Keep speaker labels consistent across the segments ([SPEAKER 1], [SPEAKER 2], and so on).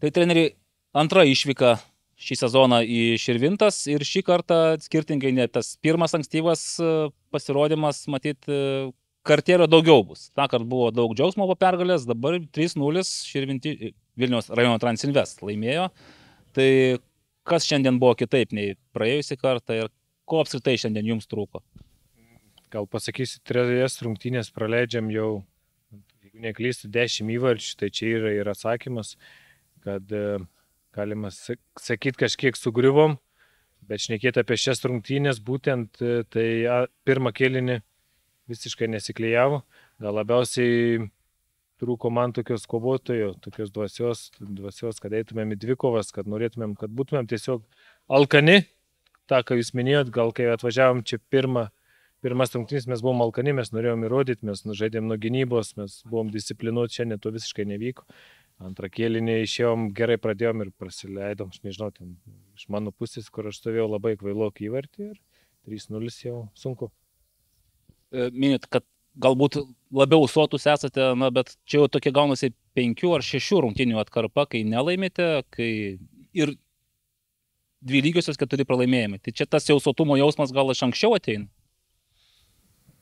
[SPEAKER 1] Tai treneri, antra išvyka šį sezoną į Širvintas ir šį kartą skirtingai ne tas pirmas ankstyvas pasirodymas, matyt, kartėlio daugiau bus. Tąkart buvo daug džiaugsmo po pergalės, dabar 3-0 Vilniaus rajono Transinvest laimėjo. Tai kas šiandien buvo kitaip nei praėjusį kartą ir ko apskritai šiandien jums trūko?
[SPEAKER 2] Gal pasakysiu, 3 rungtynės praleidžiam jau, jeigu neklystu, 10 įvarčių, tai čia yra ir atsakymas, kad galima sakyti, kažkiek sugriuvom, bet šnekėti apie šias rungtynės, būtent tai pirmą kėlinį visiškai nesiklijavo. Gal labiausiai trūko man tokios kovotojo, tokios dvasios, kad eitumėm į dvikovas, kad norėtumėm, kad būtumėm tiesiog alkani. Ta, ką jūs minėjot, gal kai atvažiavom čia pirmas rungtynės, mes buvom alkani, mes norėjom įrodyti, mes žaidėm nuo gynybos, mes buvom disciplinuoti, šiandien to visiškai nevyko. Antrą kėlinį išėjom, gerai pradėjom ir prasileidom, aš nežinau, ten iš mano pusės, kur aš stovėjau, labai kvailokį įvartį ir 3-0 jau sunku.
[SPEAKER 1] Minit, kad galbūt labiau sotus esate, bet čia jau tokie gaunasi 5 ar 6 rungtynių atkarpa, kai nelaimite, kai ir 2 lygiosios 4 pralaimėjimai. Tai čia tas jau sotumo jausmas gal iš anksčiau ateina?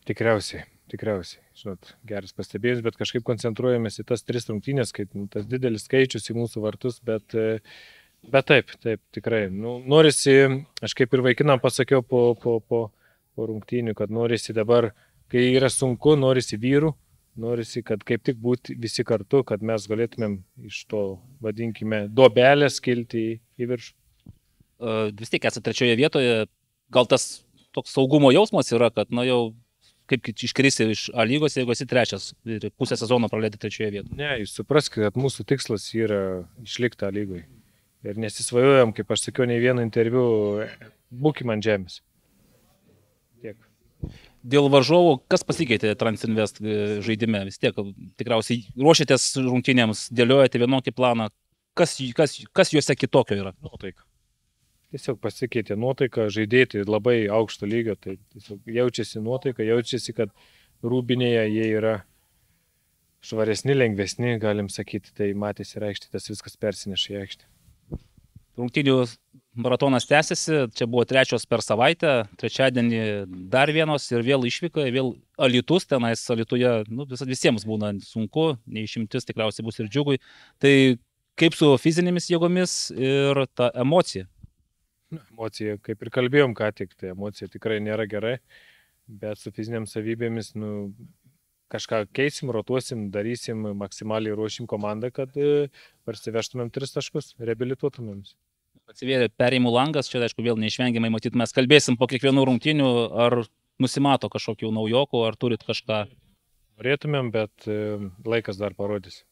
[SPEAKER 2] Tikriausiai. Žinot, geras pastebėjimas, bet kažkaip koncentruojamės į tas 3 rungtynės, kaip tas didelis skaičius į mūsų vartus, bet taip, tikrai. Norisi, aš kaip ir vaikinam pasakiau po rungtynių, kad norisi dabar, kai yra sunku, norisi vyrų, norisi, kad kaip tik būti visi kartu, kad mes galėtumėm iš to, vadinkime, duobelės kilti į viršų.
[SPEAKER 1] Vis tiek esate 3 vietoje, gal tas toks saugumo jausmas yra, kad jau kaip iškrisi iš A lygos, jeigu esi 3 ir pusę sezono praleidi 3 vietoje.
[SPEAKER 2] Ne, jūs supraskite, kad mūsų tikslas yra išlikti A lygoje. Ir nesisvajojam, kaip aš sakiau, nei vieną interviu, būkim ant žemės. Tiek.
[SPEAKER 1] Dėl varžovų, kas pasikeitė Transinvest žaidime? Vis tiek tikriausiai ruošiatės rungtynėms, dėliojate vienokį planą. Kas juose kitokio yra?
[SPEAKER 2] Nuotaika. Tiesiog pasikeitė nuotaika, žaidėjai labai aukšto lygio, tai tiesiog jaučiasi nuotaika, jaučiasi, kad rūbinėje jie yra švaresni, lengvesni, galim sakyti, tai matėsi ir aikštė, tas viskas persineša į aikštę.
[SPEAKER 1] Rungtynių maratonas tęsiasi, čia buvo 3 per savaitę, trečiadienį dar vienos ir vėl išvyka, vėl Alytus, tenais Alytuje, visiems būna sunku, neišimtis tikriausiai bus ir Džiugui. Tai kaip su fizinėmis jėgomis ir ta emocija?
[SPEAKER 2] Emocija, kaip ir kalbėjom ką tik, tai emocija tikrai nėra gerai, bet su fiziniam savybėmis kažką keisim, rotuosim, darysim, maksimaliai ruošim komandą, kad parsivežtumėm 3 taškus, reabilituotumėm.
[SPEAKER 1] Atsivėrė perėjimų langas, čia aišku vėl neišvengiamai, matyt, mes kalbėsim po kiekvienų rungtynių, ar nusimato kažkokių naujokų, ar turit kažką?
[SPEAKER 2] Norėtumėm, bet laikas dar parodys.